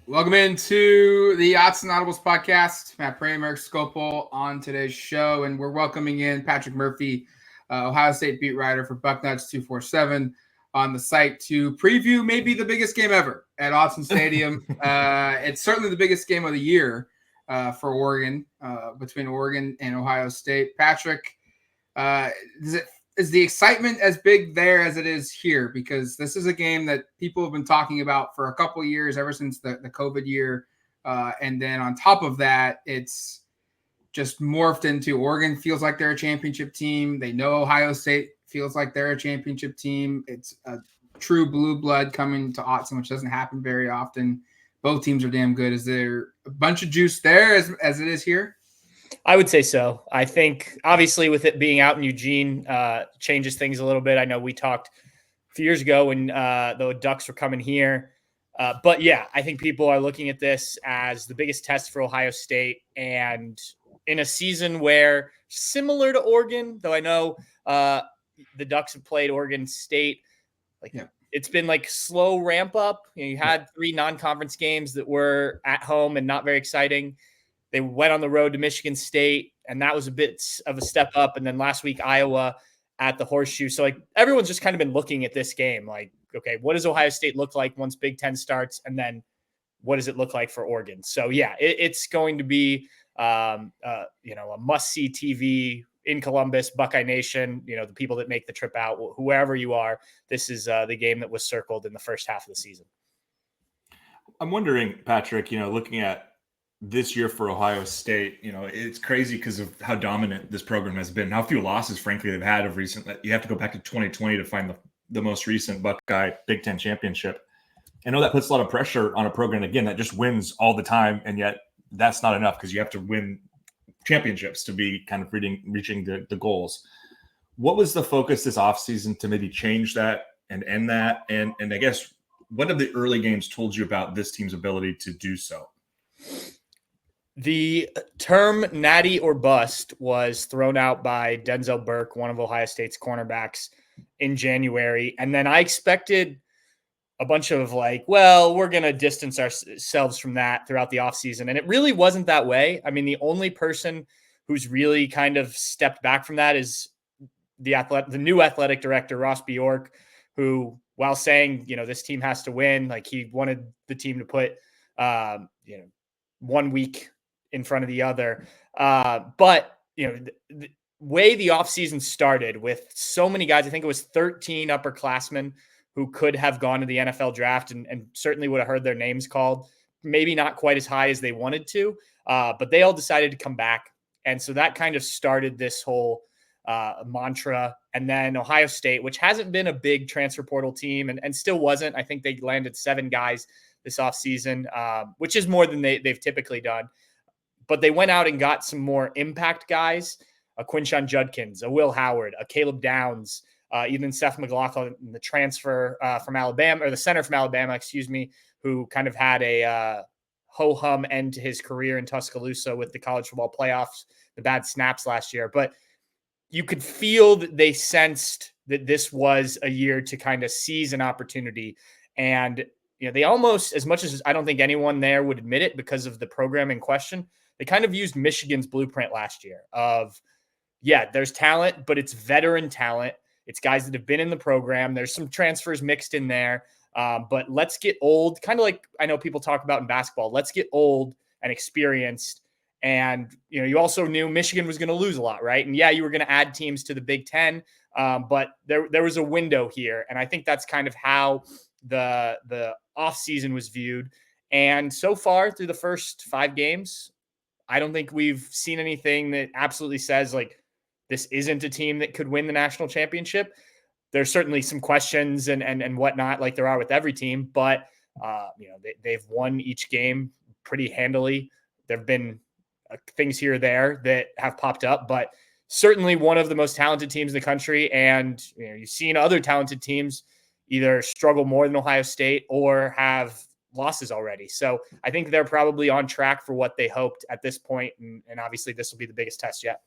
Welcome into the Autzen Audibles Podcast. Matt Prey, Eric Scopel on today's show, and we're welcoming in Patrick Murphey, Ohio State beat writer for Bucknuts 247 on the site to preview maybe the biggest game ever at Autzen Stadium. It's certainly the biggest game of the year for Oregon, between Oregon and Ohio State. Patrick, is the excitement as big there as it is here? Because this is a game that people have been talking about for a couple of years, ever since the COVID year. And then on top of that, it's just morphed into Oregon feels like they're a championship team. They know Ohio State feels like they're a championship team. It's a true blue blood coming to Autzen, which doesn't happen very often. Both teams are damn good. Is there a bunch of juice there as it is here? I would say so. I think obviously with it being out in Eugene changes things a little bit. I know we talked a few years ago when the Ducks were coming here. But yeah, I think people are looking at this as the biggest test for Ohio State. And in a season where, similar to Oregon, though I know the Ducks have played Oregon State, it's been like slow ramp up. You had 3 non-conference games that were at home and not very exciting. They went on the road to Michigan State, and that was a bit of a step up. And then last week, Iowa at the Horseshoe. So, everyone's just kind of been looking at this game like, okay, what does Ohio State look like once Big Ten starts? And then what does it look like for Oregon? So, yeah, it's going to be, a must-see TV in Columbus, Buckeye Nation, the people that make the trip out, whoever you are. This is the game that was circled in the first half of the season. I'm wondering, Patrick, looking at this year for Ohio State, it's crazy because of how dominant this program has been, how few losses, frankly, they've had of recent. You have to go back to 2020 to find the most recent Buckeye Big Ten championship. I know that puts a lot of pressure on a program, again, that just wins all the time, and yet that's not enough because you have to win championships to be kind of reaching the goals. What was the focus this offseason to maybe change that and end that? And I guess, what have the early games told you about this team's ability to do so? The term natty or bust was thrown out by Denzel Burke, one of Ohio State's cornerbacks, in January. And then I expected a bunch of we're going to distance ourselves from that throughout the offseason. And it really wasn't that way. I mean, the only person who's really kind of stepped back from that is the new athletic director, Ross Bjork, who, while saying, this team has to win, he wanted the team to put, 1 week in front of the other. But the way the offseason started with so many guys, I think it was 13 upperclassmen who could have gone to the NFL draft and certainly would have heard their names called, maybe not quite as high as they wanted to, but they all decided to come back. And so that kind of started this whole mantra. And then Ohio State, which hasn't been a big transfer portal team and still wasn't. I think they landed 7 guys this offseason, which is more than they've typically done. But they went out and got some more impact guys, a Quinshon Judkins, a Will Howard, a Caleb Downs, even Seth McLaughlin, the transfer from Alabama, or the center from Alabama, who kind of had a ho-hum end to his career in Tuscaloosa with the college football playoffs, the bad snaps last year. But you could feel that they sensed that this was a year to kind of seize an opportunity. And they almost, as much as I don't think anyone there would admit it because of the program in question, they kind of used Michigan's blueprint last year of, there's talent, but it's veteran talent. It's guys that have been in the program. There's some transfers mixed in there, but let's get old, kind of like I know people talk about in basketball. Let's get old and experienced. And, you also knew Michigan was going to lose a lot, right? And you were going to add teams to the Big Ten, but there was a window here. And I think that's kind of how the offseason was viewed. And so far through the first 5 games, I don't think we've seen anything that absolutely says this isn't a team that could win the national championship. There's certainly some questions and whatnot, like there are with every team, but they've won each game pretty handily. There've been things here or there that have popped up, but certainly one of the most talented teams in the country. And you've seen other talented teams either struggle more than Ohio State or have losses already. So I think they're probably on track for what they hoped at this point. And obviously this will be the biggest test yet.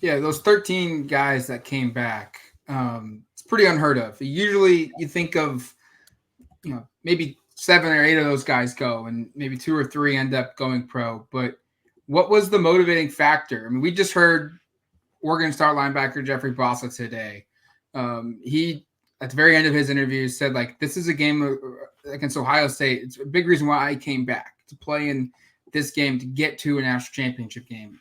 Yeah, those 13 guys that came back, it's pretty unheard of. Usually you think of, maybe 7 or 8 of those guys go, and maybe 2 or 3 end up going pro. But what was the motivating factor? I mean, we just heard Oregon star linebacker Jeffrey Bossa today. He, at the very end of his interview, said, like, this is a game against Ohio State. It's a big reason why I came back to play in this game to get to a national championship game.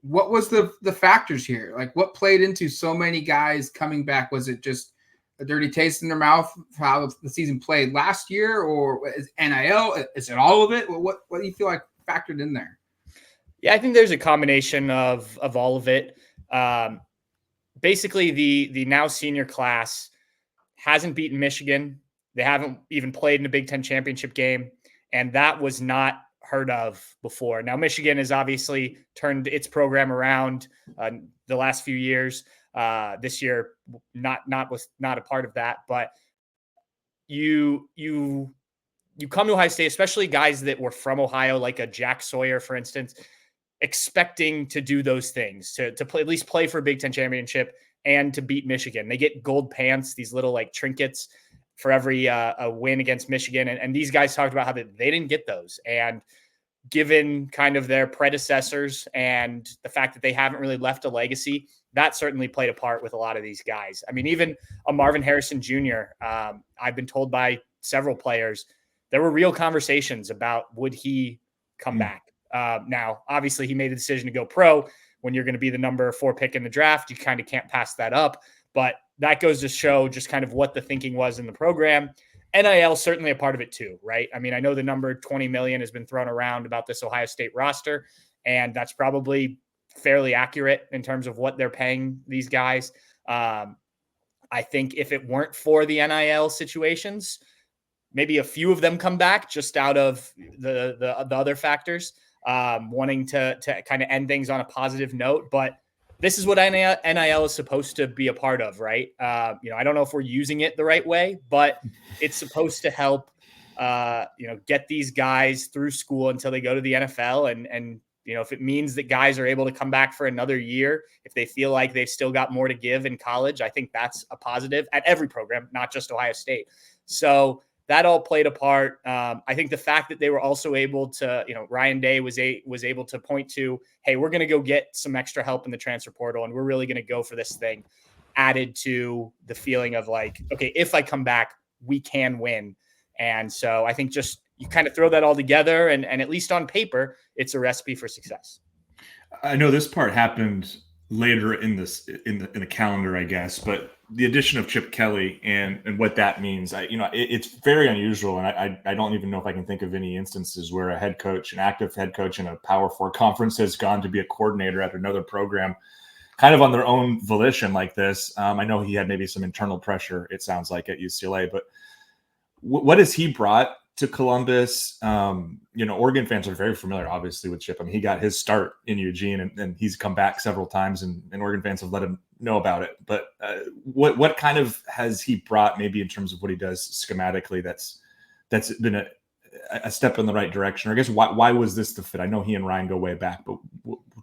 What was the factors here? Like, what played into so many guys coming back? Was it just a dirty taste in their mouth for how the season played last year, or is NIL? Is it all of it? What do you feel like factored in there? Yeah, I think there's a combination of all of it. Basically, the now senior class hasn't beaten Michigan. They haven't even played in a Big Ten championship game, and that was not heard of before. Now, Michigan has obviously turned its program around the last few years. This year, not a part of that, but you come to Ohio State, especially guys that were from Ohio, like a Jack Sawyer, for instance, expecting to do those things, to play, at least play for a Big Ten championship and to beat Michigan. They get gold pants, these little like trinkets for every a win against Michigan. And these guys talked about how they didn't get those. And given kind of their predecessors and the fact that they haven't really left a legacy, that certainly played a part with a lot of these guys. I mean, even a Marvin Harrison Jr., I've been told by several players, there were real conversations about would he come back. Now, obviously, he made the decision to go pro. When you're going to be the number 4 pick in the draft, you kind of can't pass that up. But that goes to show just kind of what the thinking was in the program. NIL certainly a part of it too, right? I mean, I know the number 20 million has been thrown around about this Ohio State roster, and that's probably fairly accurate in terms of what they're paying these guys. I think if it weren't for the NIL situations, maybe a few of them come back just out of the other factors, wanting to kind of end things on a positive note. But this is what NIL is supposed to be a part of, right? I don't know if we're using it the right way, but it's supposed to help, get these guys through school until they go to the NFL. And if it means that guys are able to come back for another year, if they feel like they've still got more to give in college, I think that's a positive at every program, not just Ohio State. So that all played a part. I think the fact that they were also able to, Ryan Day was able to point to, hey, we're going to go get some extra help in the transfer portal, and we're really going to go for this thing, added to the feeling of like, okay, if I come back, we can win. And so I think just you kind of throw that all together, and at least on paper, it's a recipe for success. I know this part happened later in the calendar, I guess, but the addition of Chip Kelly and what that means, it's very unusual. And I don't even know if I can think of any instances where an active head coach in a Power 4 conference has gone to be a coordinator at another program kind of on their own volition like this. I know he had maybe some internal pressure, it sounds like, at UCLA, but what has he brought to Columbus? Oregon fans are very familiar, obviously, with Chip. I mean, he got his start in Eugene, and he's come back several times, and Oregon fans have let him know about it. But what kind of has he brought, maybe in terms of what he does schematically, that's been a step in the right direction? Or I guess why was this the fit? I know he and Ryan go way back, but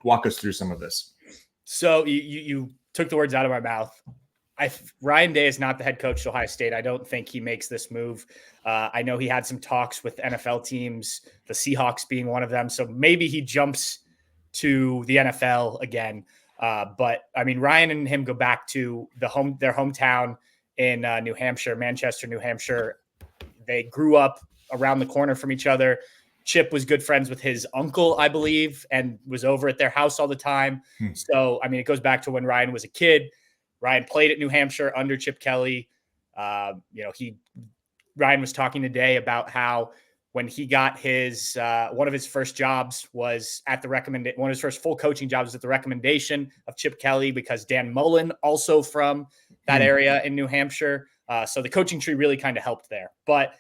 walk us through some of this. So you took the words out of my mouth. Ryan Day is not the head coach at Ohio State. I don't think he makes this move. I know he had some talks with NFL teams, the Seahawks being one of them. So maybe he jumps to the NFL again. But I mean, Ryan and him go back to their hometown in New Hampshire, Manchester, New Hampshire. They grew up around the corner from each other. Chip was good friends with his uncle, I believe, and was over at their house all the time. So, I mean, it goes back to when Ryan was a kid. Ryan played at New Hampshire under Chip Kelly. Ryan was talking today about how when he got his one of his first jobs was at the one of his first full coaching jobs was at the recommendation of Chip Kelly, because Dan Mullen, also from that area in New Hampshire. So the coaching tree really kind of helped there. But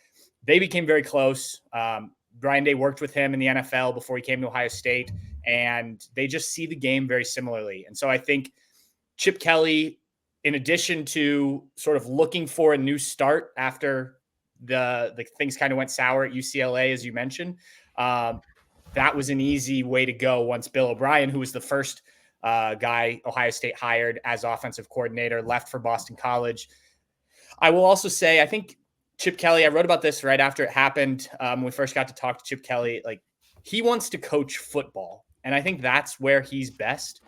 they became very close. Ryan Day worked with him in the NFL before he came to Ohio State, and they just see the game very similarly. And so I think Chip Kelly, in addition to sort of looking for a new start after the things kind of went sour at UCLA, as you mentioned, that was an easy way to go once Bill O'Brien, who was the first guy Ohio State hired as offensive coordinator, left for Boston College. I will also say, I think Chip Kelly, I wrote about this right after it happened. When we first got to talk to Chip Kelly, like he wants to coach football. And I think that's where he's best.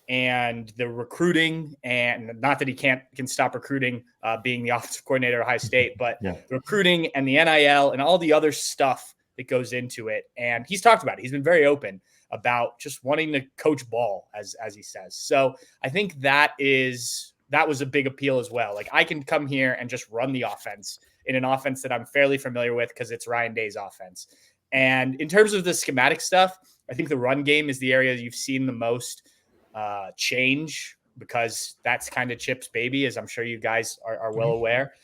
And the recruiting, and not that he can stop recruiting, being the offensive coordinator at Ohio State, but the recruiting and the NIL and all the other stuff that goes into it. And he's talked about it. He's been very open about just wanting to coach ball, as he says. So I think that was a big appeal as well. Like I can come here and just run the offense in an offense that I'm fairly familiar with because it's Ryan Day's offense. And in terms of the schematic stuff, I think the run game is the area you've seen the most change, because that's kind of Chip's baby, as I'm sure you guys are well aware.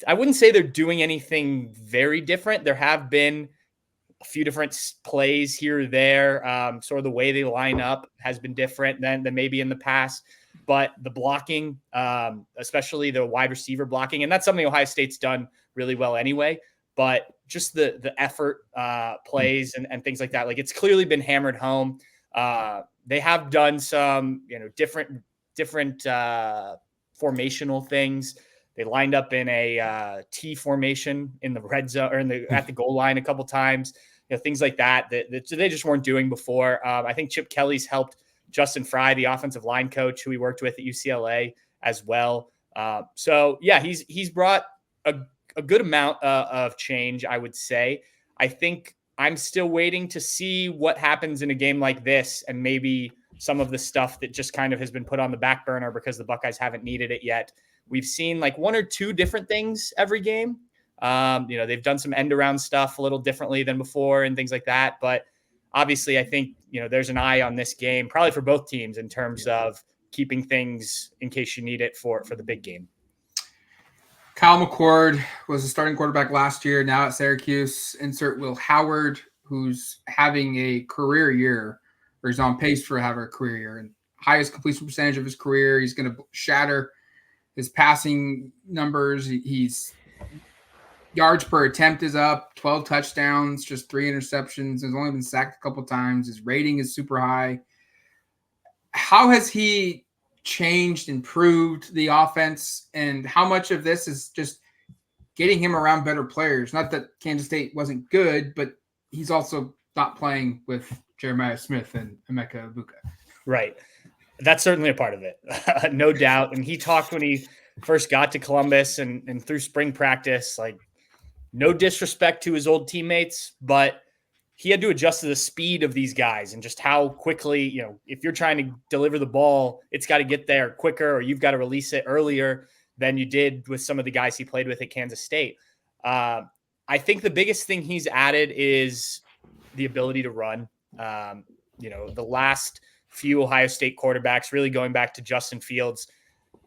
I wouldn't say they're doing anything very different. There have been a few different plays here or there. Sort of the way they line up has been different than maybe in the past. But the blocking, especially the wide receiver blocking, and that's something Ohio State's done really well anyway. But just the effort plays and things like that, like it's clearly been hammered home. They have done some, different formational things. They lined up in a T formation in the red zone or at the goal line a couple times, things like that they just weren't doing before. I think Chip Kelly's helped Justin Fry, the offensive line coach who he worked with at UCLA as well. So yeah, he's brought a good amount of change, I would say. I think I'm still waiting to see what happens in a game like this, and maybe some of the stuff that just kind of has been put on the back burner because the Buckeyes haven't needed it yet. We've seen like one or two different things every game. They've done some end around stuff a little differently than before and things like that. But obviously I think, there's an eye on this game, probably for both teams in terms of keeping things in case you need it for the big game. Kyle McCord was the starting quarterback last year, now at Syracuse. Insert Will Howard, who's having a career year, or is on pace for having a career year. And highest completion percentage of his career. He's going to shatter his passing numbers. He's yards per attempt is up, 12 touchdowns, just 3 interceptions. He's only been sacked a couple times. His rating is super high. How has he changed, improved the offense, and how much of this is just getting him around better players? Not that Kansas State wasn't good, but he's also not playing with Jeremiah Smith and Emeka Egbuka. Right. That's certainly a part of it. No doubt. And he talked when he first got to Columbus and through spring practice, like no disrespect to his old teammates, but he had to adjust to the speed of these guys and just how quickly, if you're trying to deliver the ball, it's got to get there quicker, or you've got to release it earlier than you did with some of the guys he played with at Kansas State. I think the biggest thing he's added is the ability to run. The last few Ohio State quarterbacks, really going back to Justin Fields,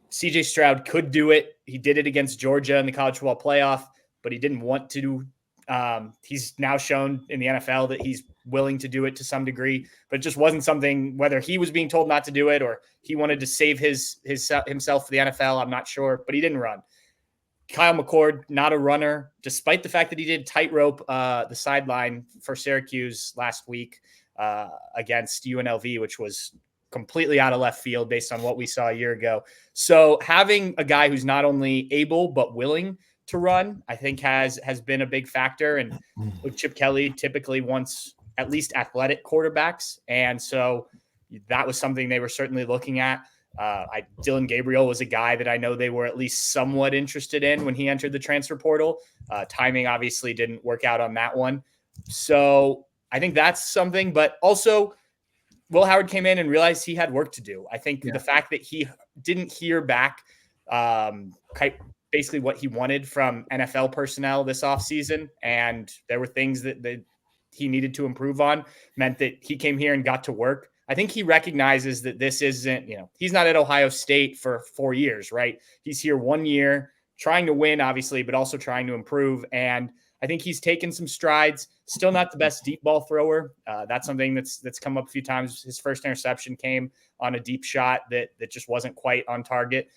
CJ Stroud could do it. He did it against Georgia in the college football playoff, but he didn't want to. He's now shown in the NFL that he's willing to do it to some degree, but it just wasn't something, whether he was being told not to do it or he wanted to save himself for the NFL. I'm not sure, but he didn't run. Kyle McCord, not a runner, despite the fact that he did tightrope the sideline for Syracuse last week against UNLV, which was completely out of left field based on what we saw a year ago. So having a guy who's not only able but willing to run, I think has been a big factor. And Chip Kelly typically wants at least athletic quarterbacks. And so that was something they were certainly looking at. Dylan Gabriel was a guy that I know they were at least somewhat interested in when he entered the transfer portal. Timing obviously didn't work out on that one. So I think that's something, but also Will Howard came in and realized he had work to do. I think the fact that he didn't hear back basically what he wanted from NFL personnel this offseason, and there were things that he needed to improve on, meant that he came here and got to work. I think he recognizes that this isn't, he's not at Ohio State for 4 years, right? He's here 1 year trying to win, obviously, but also trying to improve. And I think he's taken some strides. Still not the best deep ball thrower. That's something that's come up a few times. His first interception came on a deep shot that just wasn't quite on target.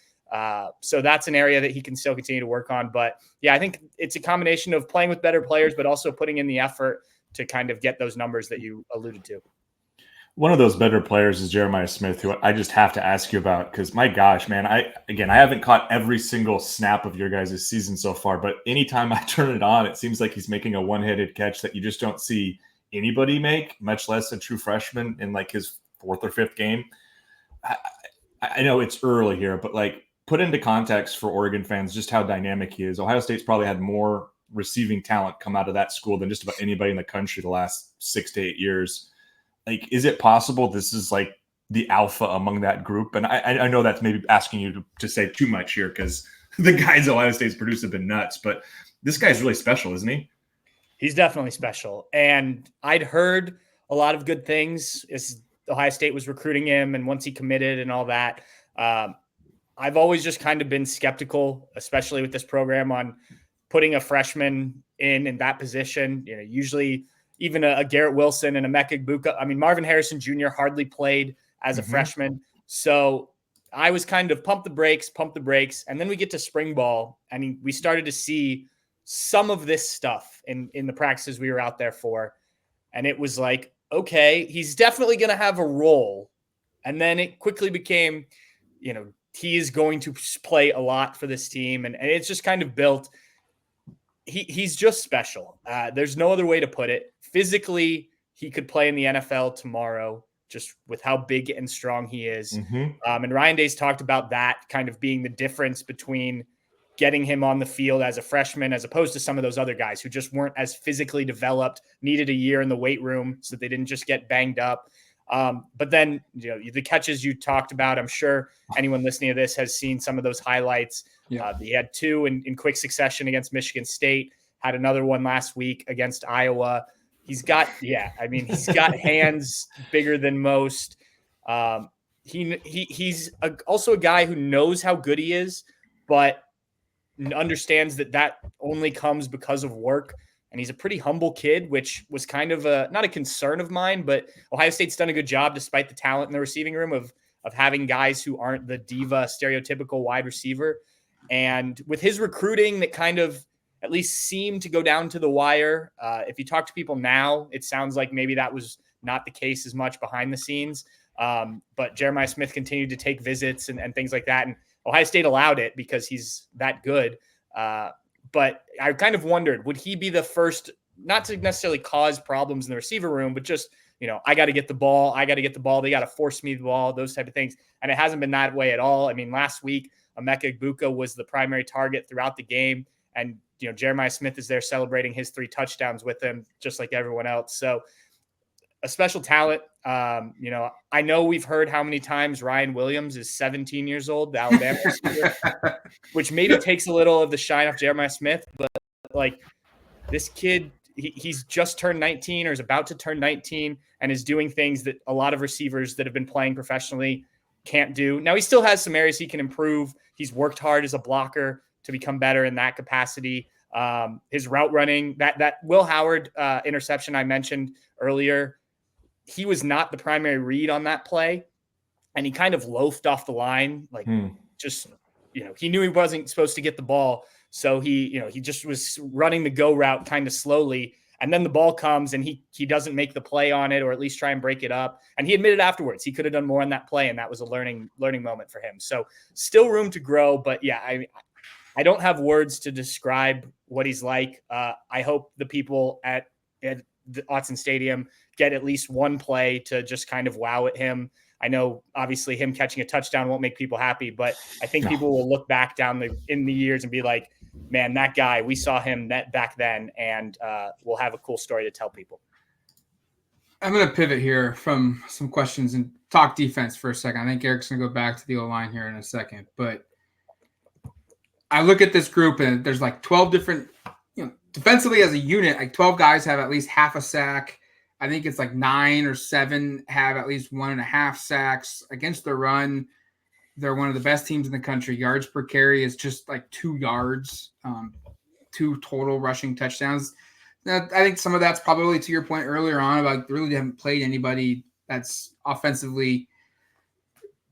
So that's an area that he can still continue to work on. But yeah, I think it's a combination of playing with better players, but also putting in the effort to kind of get those numbers that you alluded to. One of those better players is Jeremiah Smith, who I just have to ask you about because, my gosh, man, I haven't caught every single snap of your guys' season so far, but anytime I turn it on, it seems like he's making a one-handed catch that you just don't see anybody make, much less a true freshman in like his fourth or fifth game. I know it's early here, but like put into context for Oregon fans just how dynamic he is. Ohio State's probably had more receiving talent come out of that school than just about anybody in the country the last 6 to 8 years. Like, is it possible this is like the alpha among that group? And I know that's maybe asking you to say too much here because the guys Ohio State's produced have been nuts, but this guy's really special, isn't he? He's definitely special. And I'd heard a lot of good things as Ohio State was recruiting him and once he committed and all that. I've always just kind of been skeptical, especially with this program, on putting a freshman in that position. You know, usually even a Garrett Wilson and a Emeka Egbuka. I mean, Marvin Harrison Jr. hardly played as a freshman. So I was kind of pump the brakes. And then we get to spring ball and we started to see some of this stuff in the practices we were out there for. And it was like, okay, he's definitely going to have a role. And then it quickly became, you know, he is going to play a lot for this team. And it's just kind of built. He's just special. There's no other way to put it. Physically, he could play in the NFL tomorrow, just with how big and strong he is. And Ryan Day's talked about that kind of being the difference between getting him on the field as a freshman, as opposed to some of those other guys who just weren't as physically developed, needed a year in the weight room so they didn't just get banged up. But then, you know, the catches you talked about, I'm sure anyone listening to this has seen some of those highlights. Yeah. He had 2 in quick succession against Michigan State, had another one last week against Iowa. He's got hands bigger than most. He's also a guy who knows how good he is, but understands that only comes because of work. And he's a pretty humble kid, which was kind of not a concern of mine, but Ohio State's done a good job, despite the talent in the receiving room, of having guys who aren't the diva stereotypical wide receiver. And with his recruiting that kind of at least seemed to go down to the wire, if you talk to people now, it sounds like maybe that was not the case as much behind the scenes. But Jeremiah Smith continued to take visits and things like that. And Ohio State allowed it because he's that good. But I kind of wondered, would he be the first, not to necessarily cause problems in the receiver room, but just, you know, I got to get the ball. They got to force me the ball, those type of things. And it hasn't been that way at all. I mean, last week, Emeka Egbuka was the primary target throughout the game. And, you know, Jeremiah Smith is there celebrating his 3 touchdowns with him, just like everyone else. So a special talent. You know, I know we've heard how many times Ryan Williams is 17 years old, the Alabama receiver, which maybe takes a little of the shine off Jeremiah Smith. But like this kid, he's just turned 19 or is about to turn 19 and is doing things that a lot of receivers that have been playing professionally can't do. Now, he still has some areas he can improve. He's worked hard as a blocker to become better in that capacity. His route running, that Will Howard interception I mentioned earlier, he was not the primary read on that play, and he kind of loafed off the line. Like just, you know, he knew he wasn't supposed to get the ball. So he just was running the go route kind of slowly. And then the ball comes and he doesn't make the play on it, or at least try and break it up. And he admitted afterwards he could have done more on that play. And that was a learning moment for him. So still room to grow, but yeah, I don't have words to describe what he's like. I hope the people at the Autzen Stadium get at least one play to just kind of wow at him. I know obviously him catching a touchdown won't make people happy, but I think people will look back in the years and be like, man, that guy, we saw him back then, and we'll have a cool story to tell people. I'm going to pivot here from some questions and talk defense for a second. I think Eric's going to go back to the O-line here in a second, but I look at this group and there's like 12 different, you know, defensively as a unit, like 12 guys have at least half a sack. I think it's like 9 or 7 have at least 1.5 sacks against the run. They're one of the best teams in the country. Yards per carry is just like 2 yards, 2 total rushing touchdowns. Now, I think some of that's probably to your point earlier on about really haven't played anybody that's offensively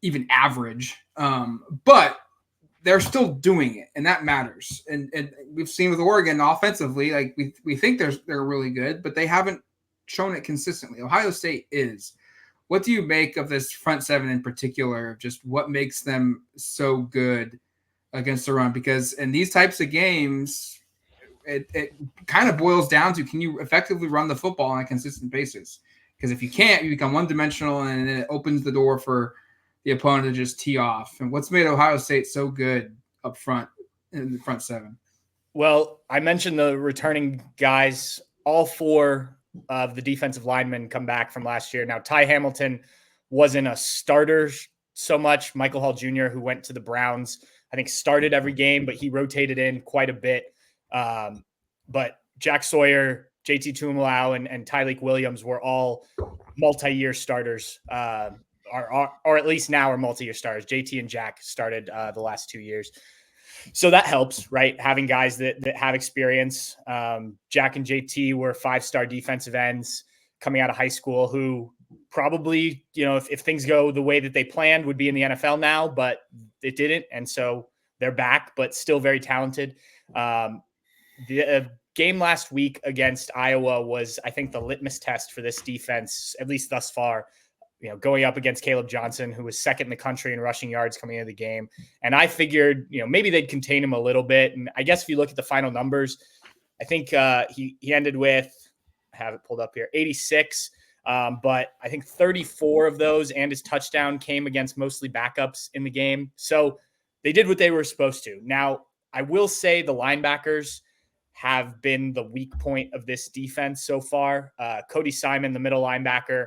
even average. But they're still doing it, and that matters. And we've seen with Oregon offensively, like we think they're really good, but they haven't shown it consistently. Ohio State is. what do you make of this front seven in particular? Just what makes them so good against the run? Because in these types of games, it kind of boils down to, can you effectively run the football on a consistent basis? Because if you can't, you become one-dimensional, and it opens the door for the opponent to just tee off. And what's made Ohio State so good up front in the front seven? Well, I mentioned the returning guys. All four of the defensive linemen come back from last year. Now, Ty Hamilton wasn't a starter so much. Michael Hall Jr., who went to the Browns, I think started every game, but he rotated in quite a bit. But Jack Sawyer, JT Tuimoloau, and Tyleik Williams were all multi-year starters, or at least now are multi-year starters. JT and Jack started the last 2 years. So that helps, right? Having guys that have experience. Jack and JT were 5-star defensive ends coming out of high school who probably, if things go the way that they planned, would be in the NFL now, but it didn't. And so they're back, but still very talented. The game last week against Iowa was, I think, the litmus test for this defense, at least thus far. Going up against Caleb Johnson, who was second in the country in rushing yards coming into the game. And I figured, maybe they'd contain him a little bit. And I guess if you look at the final numbers, I think he ended with, I have it pulled up here, 86. But I think 34 of those and his touchdown came against mostly backups in the game. So they did what they were supposed to. Now, I will say the linebackers have been the weak point of this defense so far. Cody Simon, the middle linebacker,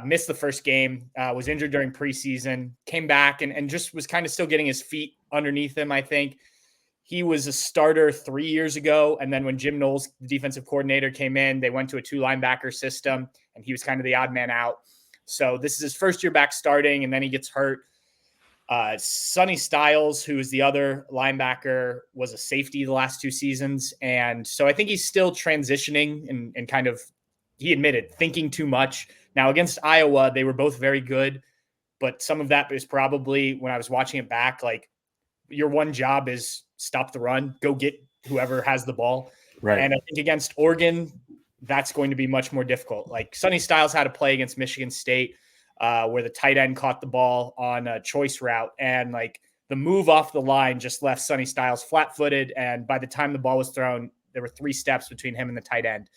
missed the first game, was injured during preseason, came back and just was kind of still getting his feet underneath him. I think he was a starter 3 years ago. And then when Jim Knowles, the defensive coordinator, came in, they went to a 2-linebacker system and he was kind of the odd man out. So this is his first year back starting, and then he gets hurt. Sonny Styles, who is the other linebacker, was a safety the last 2 seasons. And so I think he's still transitioning and kind of, he admitted, thinking too much. Now, against Iowa, they were both very good, but some of that is probably, when I was watching it back, like, your one job is stop the run, go get whoever has the ball. Right. And I think against Oregon, that's going to be much more difficult. Like, Sonny Styles had to play against Michigan State, where the tight end caught the ball on a choice route, and like the move off the line just left Sonny Styles flat-footed. And by the time the ball was thrown, there were 3 steps between him and the tight end.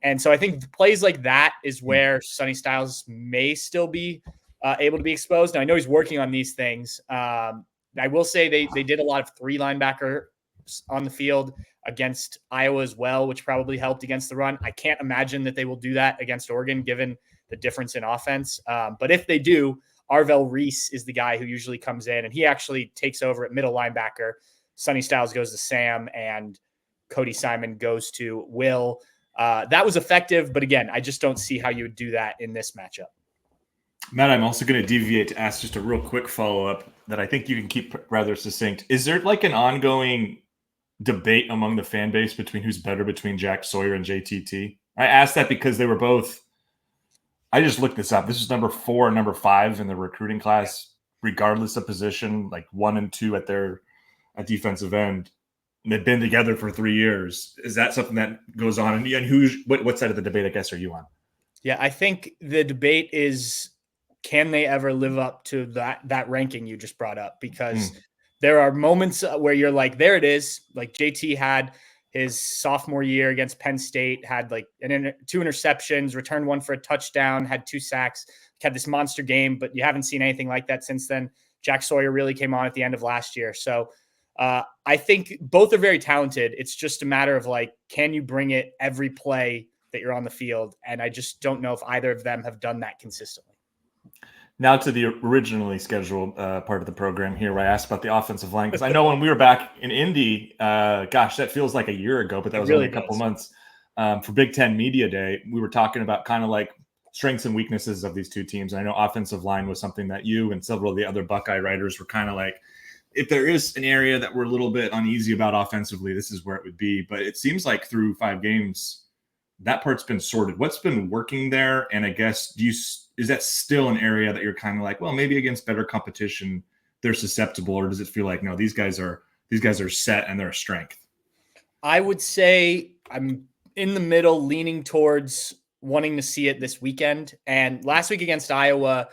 And so I think plays like that is where Sonny Styles may still be able to be exposed. Now, I know he's working on these things. I will say they did a lot of 3 linebackers on the field against Iowa as well, which probably helped against the run. I can't imagine that they will do that against Oregon, given the difference in offense. But if they do, Arvell Reese is the guy who usually comes in, and he actually takes over at middle linebacker. Sonny Styles goes to Sam, and Cody Simon goes to Will. That was effective, but again, I just don't see how you would do that in this matchup. Matt, I'm also going to deviate to ask just a real quick follow-up that I think you can keep rather succinct. Is there like an ongoing debate among the fan base between who's better between Jack Sawyer and JTT? I asked that because they were both, I just looked this up. This is number 4 and number 5 in the recruiting class, regardless of position, like 1 and 2 at defensive end. And they've been together for 3 years. Is that something that goes on? And what side of the debate, I guess, are you on? Yeah, I think the debate is, can they ever live up to that ranking you just brought up? Because there are moments where you're like, there it is. Like JT had his sophomore year against Penn State, had like 2 interceptions, returned 1 for a touchdown, had 2 sacks, had this monster game, but you haven't seen anything like that since then. Jack Sawyer really came on at the end of last year. So I think both are very talented. It's just a matter of like, can you bring it every play that you're on the field? And I just don't know if either of them have done that consistently. Now to the originally scheduled part of the program here, where I asked about the offensive line, because I know when we were back in Indy, that feels like a year ago, but that was really only a couple months, for Big Ten Media Day, we were talking about kind of like strengths and weaknesses of these two teams. And I know offensive line was something that you and several of the other Buckeye writers were kind of like, if there is an area that we're a little bit uneasy about offensively, this is where it would be. But it seems like through 5 games, that part's been sorted. What's been working there? And I guess, is that still an area that you're kind of like, well, maybe against better competition, they're susceptible, or does it feel like, no, these guys are set and they're a strength? I would say I'm in the middle, leaning towards wanting to see it this weekend. And last week against Iowa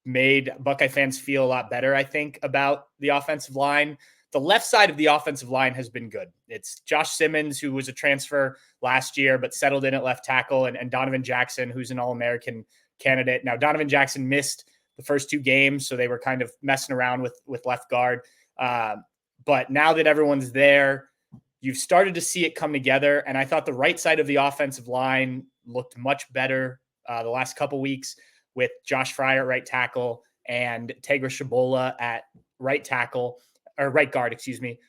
made Buckeye fans feel a lot better, I think, about the offensive line. The left side of the offensive line has been good. It's Josh Simmons, who was a transfer last year, but settled in at left tackle, and Donovan Jackson, who's an All-American candidate. Now, Donovan Jackson missed the first 2 games, so they were kind of messing around with left guard. But now that everyone's there, you've started to see it come together. And I thought the right side of the offensive line looked much better the last couple weeks with Josh Fryer at right tackle and Tegra Shabola at right tackle. Or right guard, excuse me.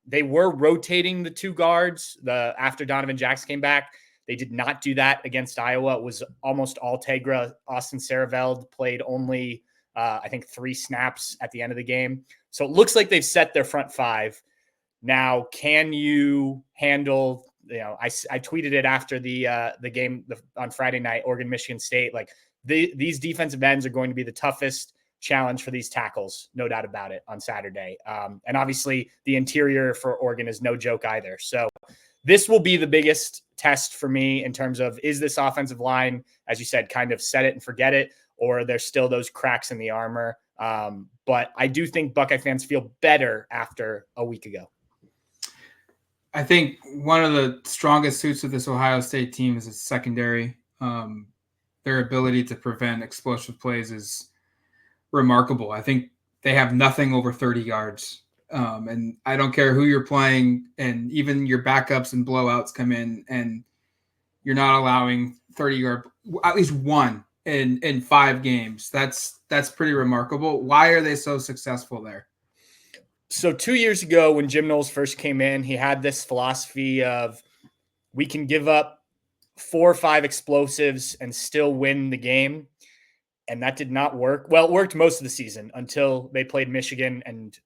They were rotating the 2 guards after Donovan Jackson came back. They did not do that against Iowa. It was almost all Tegra. Austin Sareveld played only, I think, 3 snaps at the end of the game. So it looks like they've set their front 5. Now, can you handle, I tweeted it after the game on Friday night, Oregon, Michigan State. Like these defensive ends are going to be the toughest challenge for these tackles, no doubt about it, on Saturday. And obviously the interior for Oregon is no joke either. So this will be the biggest test for me in terms of, is this offensive line, as you said, kind of set it and forget it, or there's still those cracks in the armor. But I do think Buckeye fans feel better after a week ago. I think one of the strongest suits of this Ohio State team is its secondary. Their ability to prevent explosive plays is remarkable. I think they have nothing over 30 yards. And I don't care who you're playing, and even your backups and blowouts come in, and you're not allowing 30-yard, at least one in 5 games. That's pretty remarkable. Why are they so successful there? So 2 years ago, when Jim Knowles first came in, he had this philosophy of, we can give up 4 or 5 explosives and still win the game. And that did not work. Well, it worked most of the season until they played Michigan and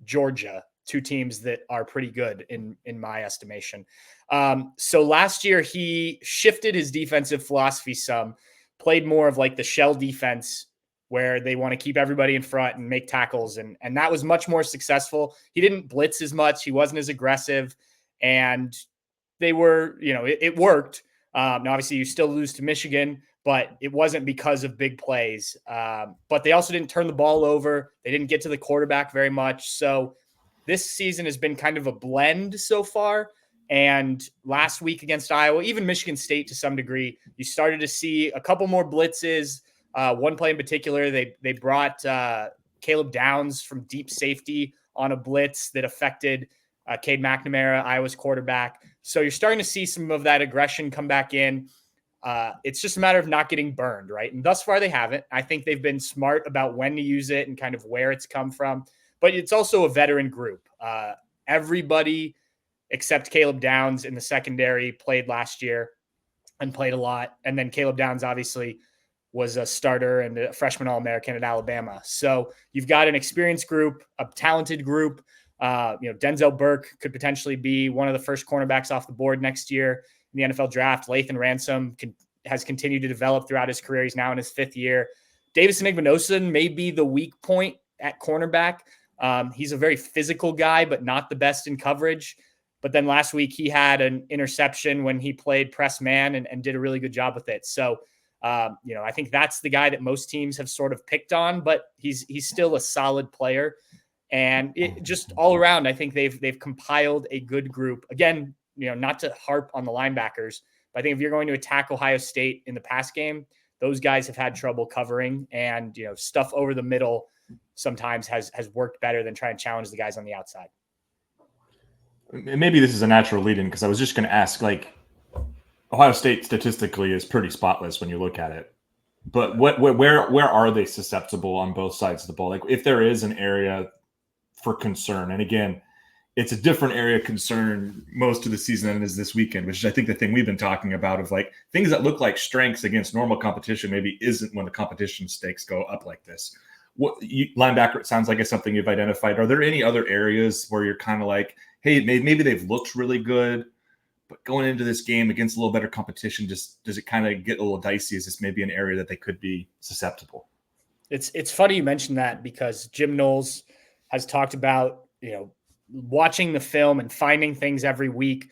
Georgia, 2 teams that are pretty good in my estimation. So last year he shifted his defensive philosophy some, played more of like the shell defense, where they want to keep everybody in front and make tackles. And that was much more successful. He didn't blitz as much. He wasn't as aggressive, and they were, it worked. Now, obviously you still lose to Michigan, but it wasn't because of big plays. But they also didn't turn the ball over. They didn't get to the quarterback very much. So this season has been kind of a blend so far. And last week against Iowa, even Michigan State to some degree, you started to see a couple more blitzes. One play in particular, they brought Caleb Downs from deep safety on a blitz that affected Cade McNamara, Iowa's quarterback. So you're starting to see some of that aggression come back in. It's just a matter of not getting burned, right? And thus far they haven't. I think they've been smart about when to use it and kind of where it's come from. But it's also a veteran group. Everybody except Caleb Downs in the secondary played last year and played a lot. And then Caleb Downs obviously was a starter and a freshman All-American at Alabama. So you've got an experienced group, a talented group. Denzel Burke could potentially be one of the first cornerbacks off the board next year in the NFL draft. Lathan Ransom has continued to develop throughout his career. He's now in his 5th year. Davison Igbinosun may be the weak point at cornerback. He's a very physical guy, but not the best in coverage. But then last week he had an interception when he played press man and did a really good job with it. So, I think that's the guy that most teams have sort of picked on, but he's still a solid player. And it just all around, I think they've compiled a good group. Again, not to harp on the linebackers, but I think if you're going to attack Ohio State in the pass game, those guys have had trouble covering, and stuff over the middle sometimes has worked better than trying to challenge the guys on the outside. Maybe this is a natural lead-in, because I was just going to ask, Ohio State statistically is pretty spotless when you look at it. But where are they susceptible on both sides of the ball? Like, if there is an area for concern, and again, it's a different area of concern most of the season than it is this weekend, which is, I think, the thing we've been talking about of things that look like strengths against normal competition maybe isn't when the competition stakes go up like this. Linebacker, it sounds like it's something you've identified. Are there any other areas where you're kind of like, hey, maybe they've looked really good, but going into this game against a little better competition, does it kind of get a little dicey? Is this maybe an area that they could be susceptible? It's funny you mentioned that, because Jim Knowles has talked about, watching the film and finding things every week.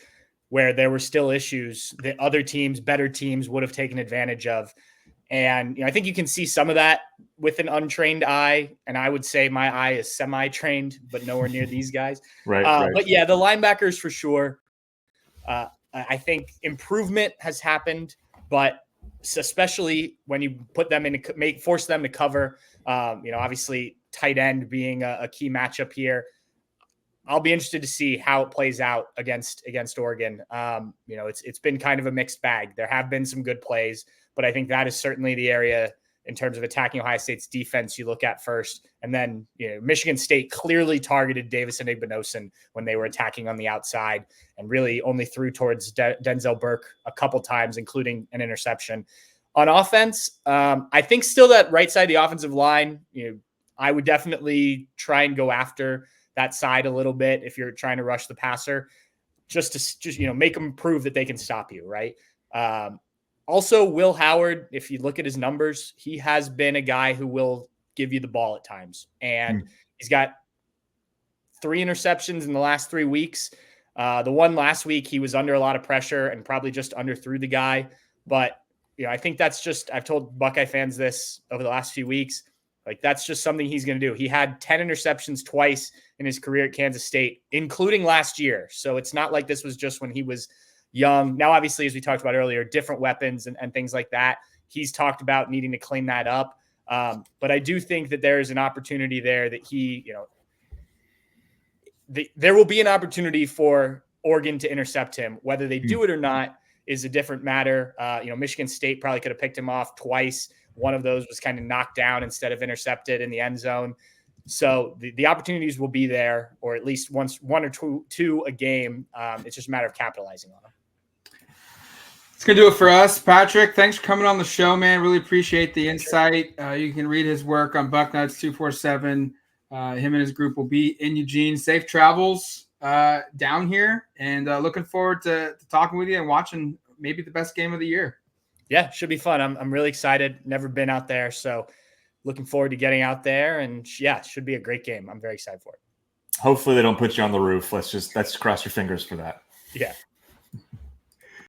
where there were still issues that other teams, better teams, would have taken advantage of. And I think you can see some of that with an untrained eye. And I would say my eye is semi-trained, but nowhere near these guys. Right. But yeah, the linebackers for sure. I think improvement has happened, but especially when you put them in, force them to cover, obviously tight end being a key matchup here. I'll be interested to see how it plays out against Oregon. It's been kind of a mixed bag. There have been some good plays, but I think that is certainly the area in terms of attacking Ohio State's defense you look at first. And then, Michigan State clearly targeted Davis Igbinosun when they were attacking on the outside and really only threw towards Denzel Burke a couple times, including an interception. On offense, I think still that right side of the offensive line, I would definitely try and go after that side a little bit if you're trying to rush the passer, just to make them prove that they can stop you, right? Also, Will Howard, if you look at his numbers, he has been a guy who will give you the ball at times. And he's got 3 interceptions in the last 3 weeks. The one last week, he was under a lot of pressure and probably just underthrew the guy. But, I think that's I've told Buckeye fans this over the last few weeks. Like, that's just something he's going to do. He had 10 interceptions twice in his career at Kansas State, including last year. So it's not like this was just when he was young. Now, obviously, as we talked about earlier, different weapons and things like that. He's talked about needing to clean that up. But I do think that there is an opportunity there that there will be an opportunity for Oregon to intercept him. Whether they do it or not is a different matter. Michigan State probably could have picked him off twice. One of those was kind of knocked down instead of intercepted in the end zone. So the opportunities will be there, or at least one or two a game. It's just a matter of capitalizing on them. It's going to do it for us. Patrick, thanks for coming on the show, man. Really appreciate the insight. You can read his work on Bucknuts 247. Him and his group will be in Eugene. Safe travels down here, and looking forward to talking with you and watching maybe the best game of the year. Yeah, should be fun. I'm really excited. Never been out there, so looking forward to getting out there. And yeah, it should be a great game. I'm very excited for it. Hopefully they don't put you on the roof. Let's cross your fingers for that. Yeah.